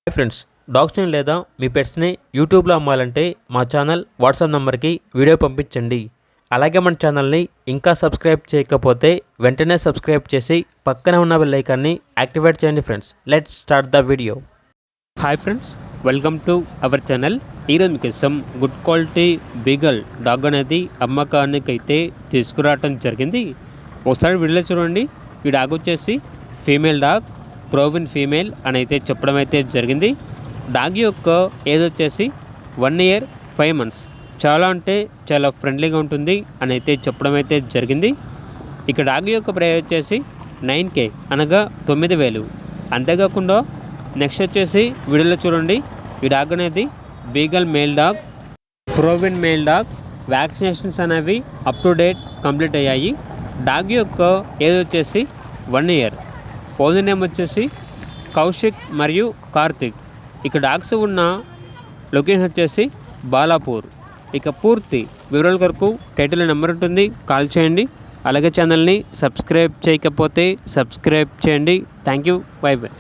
Hi friends, డాగ్స్ని లేదా మీ పెట్స్ని యూట్యూబ్లో అమ్మాలంటే మా ఛానల్ వాట్సాప్ నెంబర్కి వీడియో పంపించండి. అలాగే మన ఛానల్ని ఇంకా సబ్స్క్రైబ్ చేయకపోతే వెంటనే సబ్స్క్రైబ్ చేసి పక్కనే ఉన్న బెల్ ఐకాన్ని యాక్టివేట్ చేయండి. Friends, let's start the video. Hi friends, welcome to our channel. ఈరోజు మీకోసం గుడ్ క్వాలిటీ బీగల్ డాగ్ అనేది అమ్మకానికి అయితే తీసుకురావటం జరిగింది. ఒకసారి వీడియోలో చూడండి. ఈ డాగ్ వచ్చేసి ఫీమేల్ డాగ్, ప్రోవిన్ ఫీమేల్ అని అయితే చెప్పడం అయితే జరిగింది. డాగ్ యొక్క ఏజ్ వచ్చేసి 1 year 5 months. చాలా అంటే చాలా ఫ్రెండ్లీగా ఉంటుంది అని అయితే చెప్పడం అయితే జరిగింది. ఇక డాగ్ యొక్క ప్రైస్ వచ్చేసి 9K అనగా 9,000. అంతేకాకుండా నెక్స్ట్ వచ్చేసి వీడియోలో చూడండి. ఈ డాగ్ అనేది beagle male dog, proven male dog. Vaccinations అనేవి అప్ టు డేట్ కంప్లీట్ అయ్యాయి. డాగ్ యొక్క ఏజ్ వచ్చేసి 1 year. ఓనర్ నేమ్ వచ్చేసి కౌశిక్ మరియు కార్తిక్. ఇక డాగ్స్ ఉన్న లొకేషన్ వచ్చేసి బాలాపూర్. ఇక పూర్తి వివరాల కొరకు టైటిల్ నెంబర్ ఉంటుంది, కాల్ చేయండి. అలాగే ఛానల్ని సబ్స్క్రైబ్ చేయకపోతే సబ్స్క్రైబ్ చేయండి. Thank you, by by.